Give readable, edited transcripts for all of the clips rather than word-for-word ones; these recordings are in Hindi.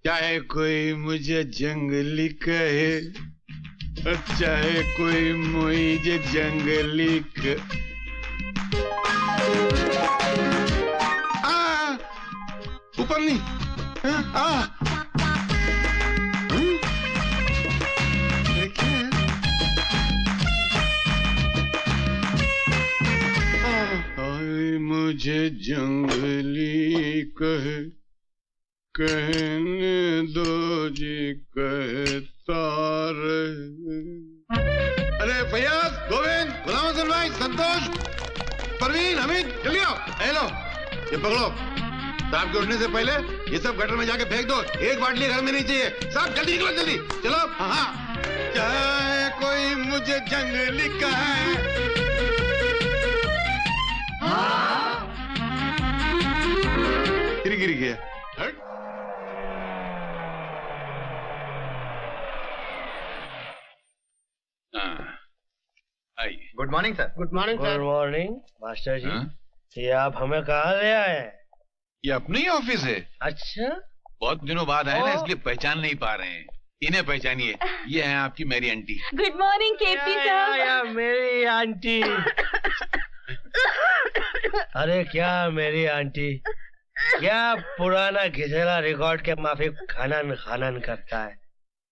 चाहे कोई मुझे जंगली कहे, चाहे कोई मुझे जंगली ऊपर नहीं। मुझे जंगली कहने दो जी कहता रहे। अरे फैयाज, गोविंद, गुलाम हसन भाई, संतोष, परवीन, हमीद, जल्दी आओ। हेलो, ये पकड़ो। साहब के उठने से पहले ये सब गटर में जाके फेंक दो। एक बाटली घर में नहीं चाहिए। साहब जल्दी निकलो, जल्दी चलो। हाँ, चाहे कोई मुझे जंगली कहे। गिर गया। Good morning sir. Good morning sir. Good morning master ji. ये आप हमें कहाँ ले आए हैं? ये अपने ही ऑफिस है। अच्छा, बहुत दिनों बाद आए ना, इसलिए पहचान नहीं पा रहे हैं। इन्हें पहचानिए, ये है आपकी मेरी आंटी। गुड मॉर्निंग केपी साहब। मेरी आंटी। अरे क्या मेरी आंटी, क्या पुराना घिसेला रिकॉर्ड के माफिक खनन खनन करता है।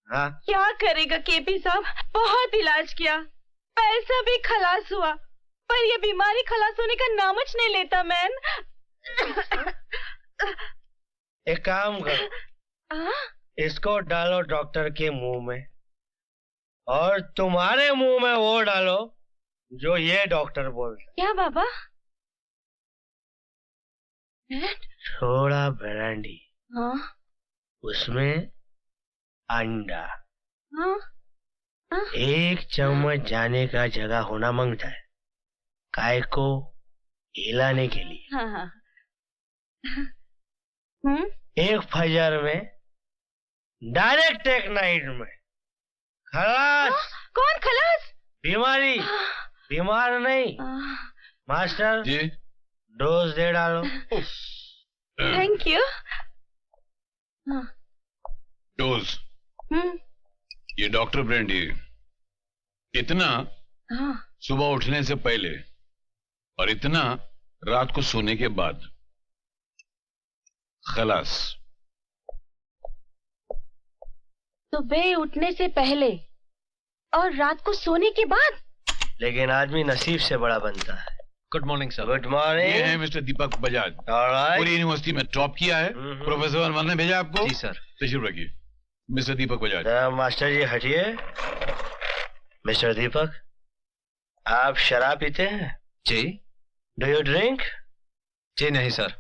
हाँ, क्या करेगा केपी साहब, बहुत इलाज किया, पैसा भी खलास हुआ, पर ये बीमारी खलास होने का नामच नहीं लेता। मैन, एक काम करो, इसको डालो डॉक्टर के मुंह में, और तुम्हारे मुंह में वो डालो जो ये डॉक्टर बोलता। क्या बाबा? थोड़ा ब्रांडी, उसमें अंडा, 1 चम्मच जाने का जगह होना मांगता है, काय को हिलाने के लिए। हाँ। 1 फजर में, डायरेक्ट एक नाइट में खलास। कौन खलास? बीमारी, बीमार नहीं। मास्टर जी, डोज दे डालो। Thank you. डोज। ये डॉक्टर ब्रांडी, इतना सुबह उठने से पहले और इतना रात को सोने के बाद। खलास। सुबह उठने से पहले और रात को सोने के बाद। लेकिन आदमी नसीब से बड़ा बनता है। Good morning sir. Good morning. ये है मिस्टर दीपक बजाज। पूरी यूनिवर्सिटी में टॉप किया है। प्रोफेसर वर्मा ने भेजा आपको। जी सर। तशरीफ रखिए मिस्टर दीपक बजाज। मास्टर जी हटिए। मिस्टर दीपक, आप शराब पीते हैं? जी। Do you drink? जी नहीं सर।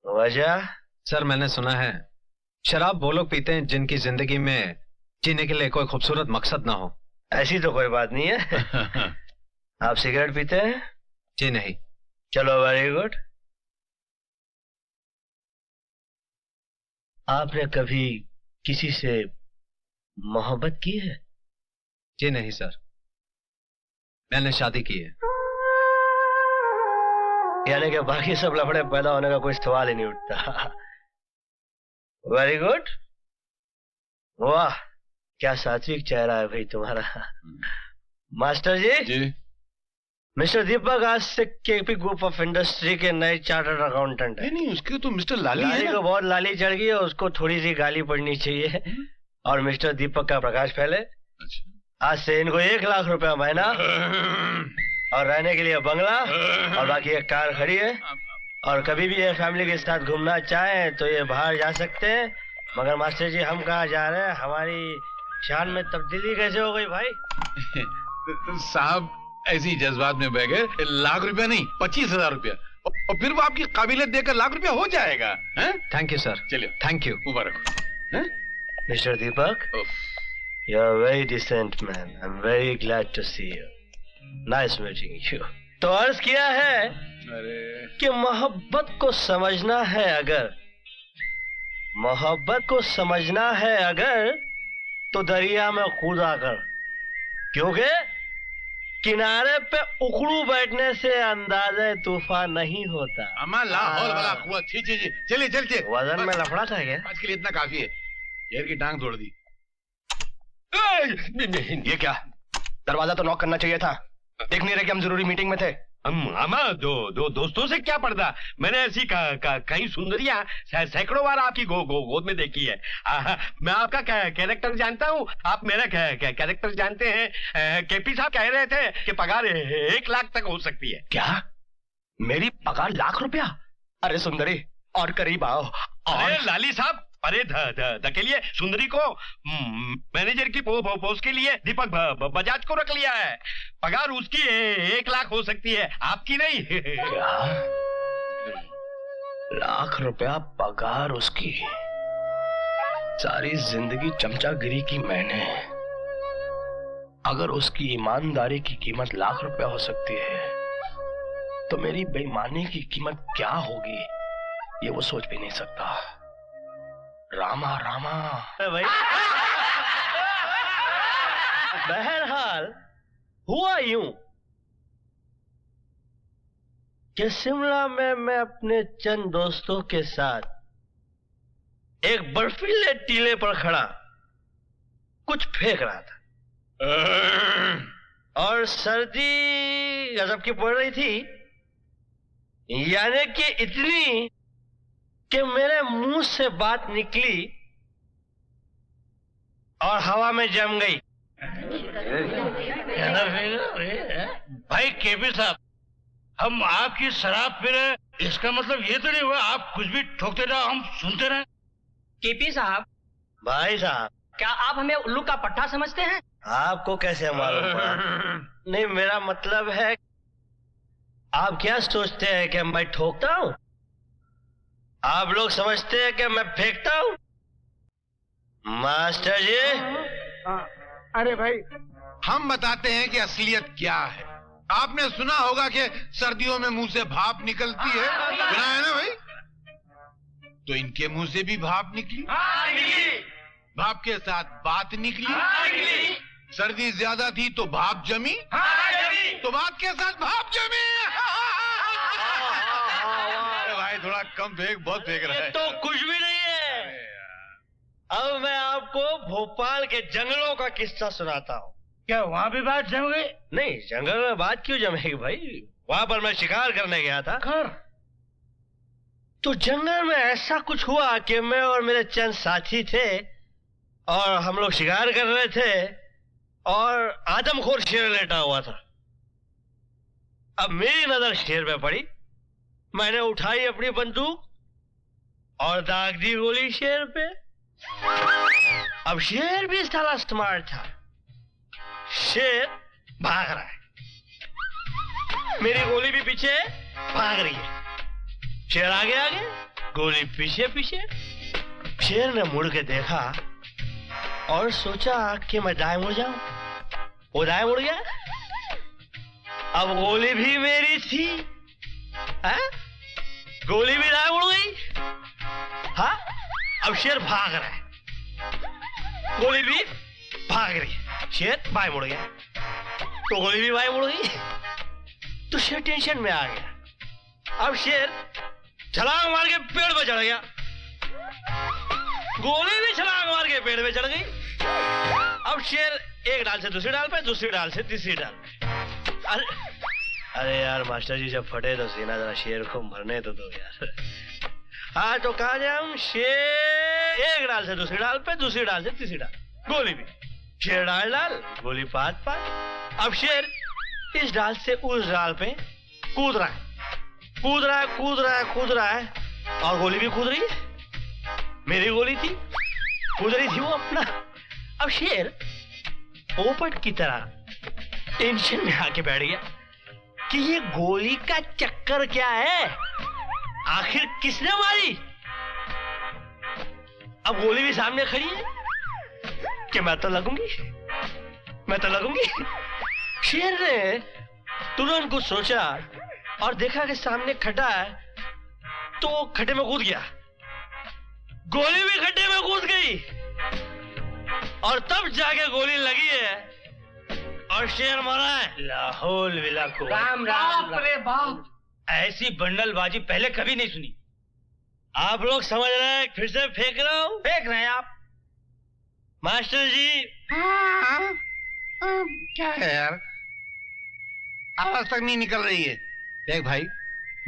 वजह? सर मैंने सुना है शराब वो लोग पीते हैं जिनकी जिंदगी में जीने के लिए कोई खूबसूरत मकसद ना हो। ऐसी तो कोई बात नहीं है। आप सिगरेट पीते हैं? जी नहीं। चलो, वेरी गुड। आपने कभी किसी से मोहब्बत की है? जी नहीं सर, मैंने शादी की है। यानी कि बाकी सब लफड़े पैदा होने का कोई सवाल ही नहीं उठता। Very good. वाह, क्या सात्विक चेहरा है भाई तुम्हारा। मास्टर जी, मिस्टर दीपक आज से केपी ग्रुप ऑफ इंडस्ट्री के नए चार्टर्ड अकाउंटेंट है। नहीं, उसके तो मिस्टर लाली को बहुत लाली चढ़ गई है, उसको थोड़ी सी गाली पड़नी चाहिए। और मिस्टर दीपक का प्रकाश फैले। आज से इनको 1 लाख रुपया महीना और रहने के लिए बंगला और बाकी एक कार खड़ी है। और कभी भी ये फैमिली के साथ घूमना चाहें तो ये बाहर जा सकते हैं। मगर मास्टर जी, हम कहाँ जा रहे हैं? हमारी शान में तब्दीली कैसे हो गई भाई? साहब ऐसी जज्बात में बह गए। 1 लाख रुपया नहीं, 25,000 रुपया, और फिर वो आपकी काबिलियत देकर 1 लाख रुपया हो जाएगा। Thank you sir. चलिए, थैंक यू। मुबारक। Mister Deepak, you are very decent man. I am very glad to see you. Nice meeting you. तो अर्ज किया है कि मोहब्बत को समझना है अगर, मोहब्बत को समझना है अगर, तो दरिया में कूदा कर, क्योंकि किनारे पे उखड़ू बैठने से अंदाजा तूफान नहीं होता। अम्मा लाहौल वाला कुआ। छी छी छी, चलिए चलिए। वजन में लफड़ा था क्या? आज के लिए इतना काफी है। शेर की टांग तोड़ दी। ये क्या? दरवाजा तो नॉक करना चाहिए था। देख नहीं रहे कि हम जरूरी मीटिंग में थे। मामा दो दोस्तों से क्या पर्दा? मैंने ऐसी कई सुंदरियां सैकड़ों बार आपकी गोद में देखी है। मैं आपका कैरेक्टर जानता हूँ, आप मेरा कैरेक्टर जानते हैं। केपी साहब कह रहे थे कि पगार 1 लाख तक हो सकती है। क्या? मेरी पगार ₹1,00,000? अरे सुंदरी, और करीब आओ। अरे लाली साहब, अरे धकेलिए सुंदरी को। मैनेजर की पोस्ट के लिए दीपक बजाज को रख लिया है। पगार उसकी 1 लाख हो सकती है, आपकी नहीं। क्या? ₹1,00,000 पगार उसकी? सारी जिंदगी चमचागिरी की मैंने। अगर उसकी ईमानदारी की कीमत ₹1,00,000 हो सकती है, तो मेरी बेईमानी की कीमत क्या होगी, ये वो सोच भी नहीं सकता। रामा रामा। भाई बहरहाल हुआ यूं कि शिमला में मैं अपने चंद दोस्तों के साथ एक बर्फीले टीले पर खड़ा कुछ फेंक रहा था, और सर्दी गजब की पड़ रही थी, यानी कि इतनी कि मेरे मुंह से बात निकली और हवा में जम गई। भाई केपी साहब, हम आपकी शराब पी रहे, इसका मतलब ये तो नहीं हुआ आप कुछ भी ठोकते रहो, हम सुनते रहे। केपी साहब, भाई साहब, क्या आप हमें उल्लू का पट्टा समझते हैं? आपको कैसे मालूम पड़ा? नहीं, मेरा मतलब है, आप क्या सोचते हैं कि मैं ठोकता हूँ? आप लोग समझते हैं कि मैं फेंकता हूँ? मास्टर जी, अरे भाई, हम बताते हैं कि असलियत क्या है। आपने सुना होगा कि सर्दियों में मुंह से भाप निकलती है, सुना है ना भाई? तो इनके मुंह से भी भाप निकली। भाप के साथ बात निकली। सर्दी ज्यादा थी तो भाप जमी, तो बात के साथ भाप जमी। भाई थोड़ा कम फेंक, बहुत फेंक रहा है। तो कुछ भी नहीं है। अब मैं आपको भोपाल के जंगलों का किस्सा सुनाता हूँ। क्या वहाँ भी बात जम गई? नहीं, जंगल में बात क्यों जमेगी भाई? वहां पर मैं शिकार करने गया था। तो जंगल में ऐसा कुछ हुआ कि मैं और मेरे चंद साथी थे और हम लोग शिकार कर रहे थे, और आदमखोर शेर लेटा हुआ था। अब मेरी नजर शेर पे पड़ी, मैंने उठाई अपनी बंदूक और दाग दी गोली शेर पे। अब शेर भी साला स्मार्ट था। शेर भाग रहा है, मेरी गोली भी पीछे भाग रही है। शेर आगे आगे, गोली पीछे पीछे। शेर ने मुड़ के देखा और सोचा कि मैं दाएं मुड़ जाऊं। वो दाएं मुड़ गया। अब गोली भी मेरी थी, है? गोली भी दाएं मुड़ गई। हाँ, अब शेर भाग रहा है, गोली भी भाग रही है। शेर बाएं मुड़ गया तो गोली भी बाएं मुड़ गई। तो शेर टेंशन में आ गया। अब शेर छलांग मार के पेड़ पे चढ़ गया, गोली भी छलांग मार के पेड़ पे चढ़ गई। अब शेर एक डाल से दूसरी डाल पे, दूसरी डाल से तीसरी डाल पे। अरे यार मास्टर जी, जब फटे तो सीना जरा शेर को मरने तो दो यार। हाँ, तो कहा जाऊं, शेर एक डाल से दूसरी डाल पे, दूसरी डाल से तीसरी डाल, गोली भी शेर डाल डाल, गोली पात पात। अब शेर इस डाल से उस डाल पे कूद रहा है, कूद रहा है, कूद रहा है, कूद रहा है, और गोली भी कूद रही है। मेरी गोली थी, कूद रही थी वो अपना। अब शेर पोपट की तरह टेंशन में आके बैठ गया कि ये गोली का चक्कर क्या है, आखिर किसने मारी। अब गोली भी सामने खड़ी है कि मैं तो लगूंगी, मैं तो लगूंगी। शेर ने तुरंत कुछ सोचा और देखा कि सामने खड्डा है, तो खड्डे में कूद गया। गोली भी खड्डे में कूद गई और तब जाके गोली लगी है और शेर मारा है लाहौल विला को। राम राम रे बाप, ऐसी बंडलबाजी पहले कभी नहीं सुनी। आप लोग समझ रहे हैं फिर से फेंक रहा हूँ? फेंक रहे हैं आप? मास्टर जी। क्या है यार, आवाज तक नहीं निकल रही है। देख भाई,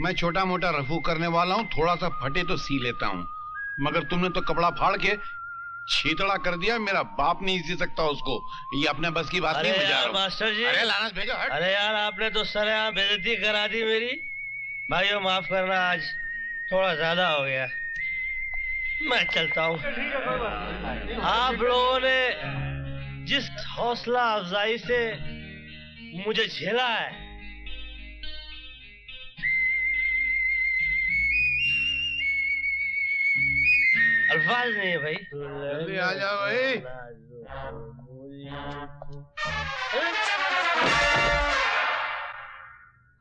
मैं छोटा मोटा रफू करने वाला हूँ, थोड़ा सा फटे तो सी लेता हूँ, मगर तुमने तो कपड़ा फाड़ के छीतड़ा कर दिया। मेरा बाप नहीं सी सकता उसको, ये अपने बस की बात नहीं। अरे यार रहा मास्टर जी, अरे लानत भेजो, हट। अरे यार आपने तो सरेआम बेइज्जती करा दी मेरी। भाइयों माफ करना, आज थोड़ा ज्यादा हो गया, मैं चलता हूँ। आप लोगों ने जिस हौसला अफजाई से मुझे झेला है, अल्फाज नहीं है भाई। जल्दी आ जाओ भाई।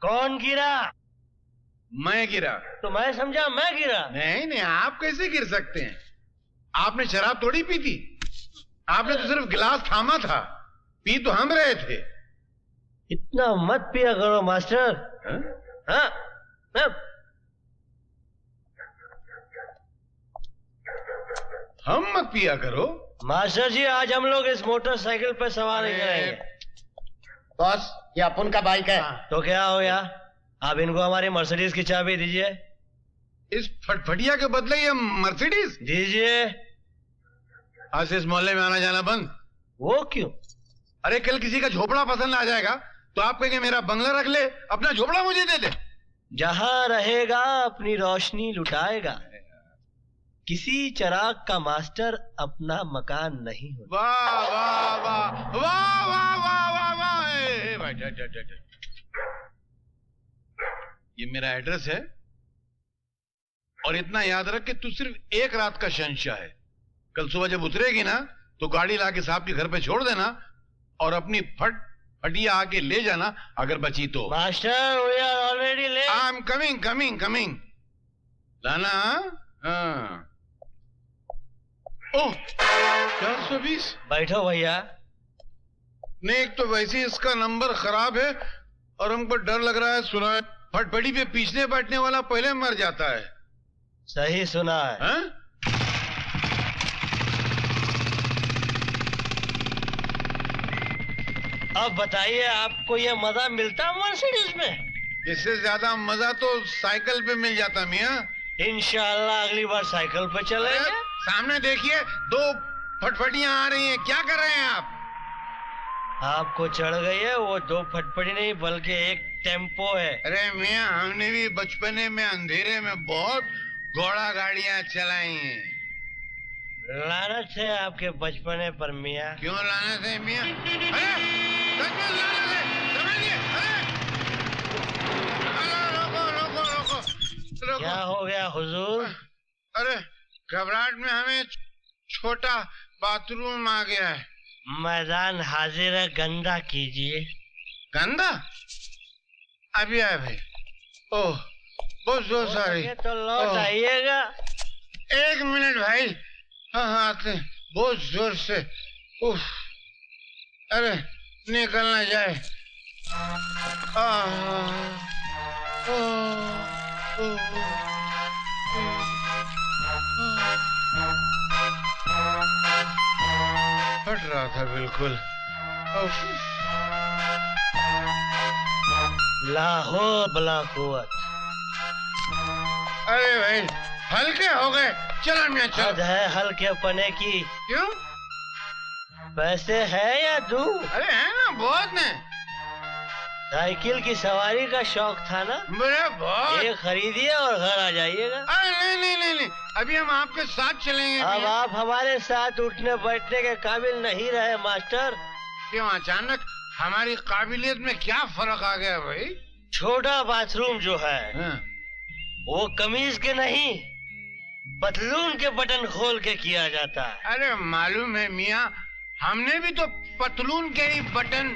कौन गिरा? मैं गिरा? तो मैं समझा मैं गिरा। नहीं नहीं, आप कैसे गिर सकते हैं? आपने शराब थोड़ी पी थी, आपने तो सिर्फ गिलास थामा था, पी तो हम रहे थे। इतना मत पिया करो मास्टर। हाँ? हम मत पिया करो मास्टर जी, आज हम लोग इस मोटरसाइकिल पे सवार नहीं करेंगे। बॉस, ये अपन का बाइक है। तो क्या हो गया, आप इनको हमारी मर्सिडीज की चाबी दीजिए। इस फटफटिया के बदले ये मर्सिडीज दीजिए। आज से इस मोहल्ले में आना जाना बंद। वो क्यों? अरे कल किसी का झोपड़ा पसंद आ जाएगा तो आप कहेंगे मेरा बंगला रख ले, अपना झोपड़ा मुझे दे दे। जहां रहेगा अपनी रोशनी लुटाएगा। किसी चिराग का मास्टर अपना मकान नहीं होता। वाह वाह वाह वाह वाह वाह वाह वाह। भाई ये मेरा एड्रेस है, और इतना याद रख कि तू सिर्फ एक रात का शहंशाह है। कल सुबह जब उतरेगी ना तो गाड़ी लाके साहब के घर पे छोड़ देना, और अपनी फटिया आके ले जाना अगर बची तो। Master we are already late. I am coming coming coming. लाना। हाँ। ओह 420। बैठो भैया। नहीं, एक तो वैसे इसका नंबर खराब है, और हमको डर लग रहा है। सुना है फटफटी पे पीछने बैठने वाला पहले मर जाता है। सही सुना है। हा? अब बताइए, आपको ये मजा मिलता मर्सिडीज में? इससे ज्यादा मजा तो साइकिल पे मिल जाता मियाँ। इंशाल्लाह अगली बार साइकिल पे चलेंगे। सामने देखिए, 2 फटफटियां आ रही हैं, क्या कर रहे हैं आप? आपको चढ़ गई है वो 2 फटफटी नहीं बल्कि एक टेम्पो है। अरे मियाँ, हमने भी बचपने में अंधेरे में बहुत घोड़ा गाड़ियां चलाई हैं। लानत है आपके बचपने पर मियाँ। क्यों लानत है मियाँ? अरे सच में लानत है, समझिए। अरे रोको रोको रोको रोको। क्या हो गया हुजूर? अरे घबराहट में हमें छोटा बाथरूम आ गया है। मैदान हाजिर है, गंदा कीजिए। गंदा? अभी आए भाई। ओह बहुत जोर सारी। तो लौट आइएगा। 1 मिनट भाई। हाँ हाँ आते हैं, बहुत जोर से। उफ, अरे निकल ना जाए। फट रहा था बिल्कुल। लाहौर बला कुव्वत। अरे भाई हल्के हो गए, चलो मियाँ हद चलो। है हल्के पने की। क्यों? पैसे है या दूं? अरे है ना, बहुत ने। साइकिल की सवारी का शौक था ना? मेरे बहुत। ये खरीदिए और घर आ जाइएगा। अरे नहीं नहीं नहीं नहीं, अभी हम आपके साथ चलेंगे। अब आप हमारे साथ उठने बैठने के काबिल नहीं रहे मास्टर। क्यों अचानक हमारी काबिलियत में क्या फर्क आ गया भाई? छोटा बाथरूम जो है हाँ। वो कमीज के नहीं पतलून के बटन खोल के किया जाता है। अरे मालूम है मियाँ, हमने भी तो पतलून के ही बटन।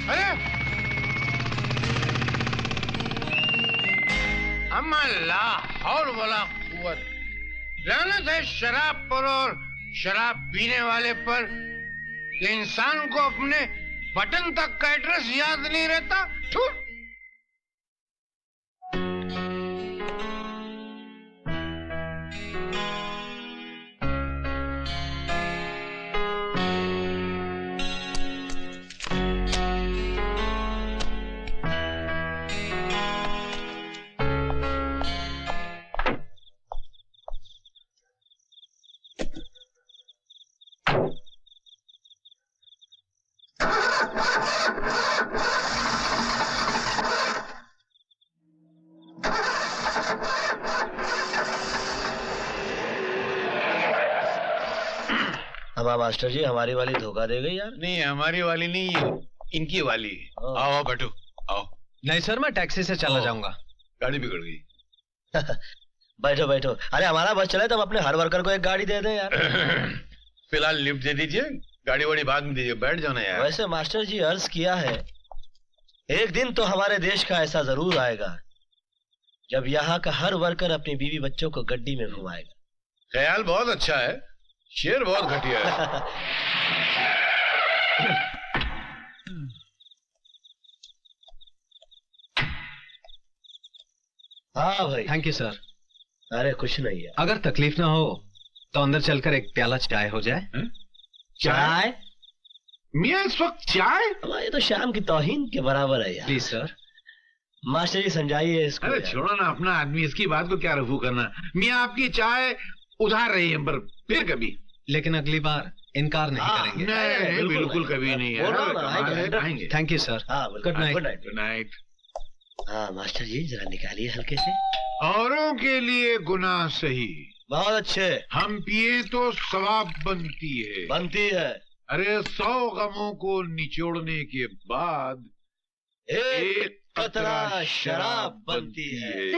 अरे अम्मा लाहौर वाला कुव्वत। लानत है शराब पर और शराब पीने वाले पर। कि इंसान को अपने बटन तक का एड्रेस याद नहीं रहता। थू। हमारा मास्टर जी हमारी वाली धोखा दे गई यार। नहीं हमारी वाली नहीं, ये इनकी वाली। आओ आओ बैठो आओ। नहीं सर, मैं टैक्सी से चला जाऊंगा। गाड़ी बिगड़ गई। बैठो बैठो। अरे हमारा बस चले तो हम अपने हर वर्कर को एक गाड़ी दे दें यार। फिलहाल लिफ्ट दे दीजिए, गाड़ी वाड़ी बाद में दीजिए, बैठ जाना यार। वैसे मास्टर जी अर्ज किया है, एक दिन तो हमारे देश का ऐसा जरूर आएगा जब यहाँ का हर वर्कर अपनी बीवी बच्चों को गड्डी में घुमाएगा। ख्याल बहुत अच्छा है, शेर बहुत घटिया है। हाँ भाई। Thank you sir. अरे कुछ नहीं है। अगर तकलीफ ना हो तो अंदर चलकर एक प्याला चाय हो जाए। चाय? मियाँ इस वक्त चाय? ये तो शाम की तौहीन के बराबर है यार। Please sir. मास्टर जी समझाइए इसको। अरे छोड़ो ना अपना आदमी, इसकी बात को क्या रफू करना। मियाँ आपकी चाय उधार रही है, पर फिर कभी। लेकिन अगली बार इनकार नहीं करेंगे। नहीं बिल्कुल कभी नहीं है। आएंगे। Thank you sir. Good night. Good night. हाँ मास्टर जी जरा निकालिए हल्के से। औरों के लिए गुनाह सही, बहुत अच्छे। हम पिए तो सवाब बनती है। बनती है। अरे 100 गमों को निचोड़ने के बाद एक कतरा शराब बनती है।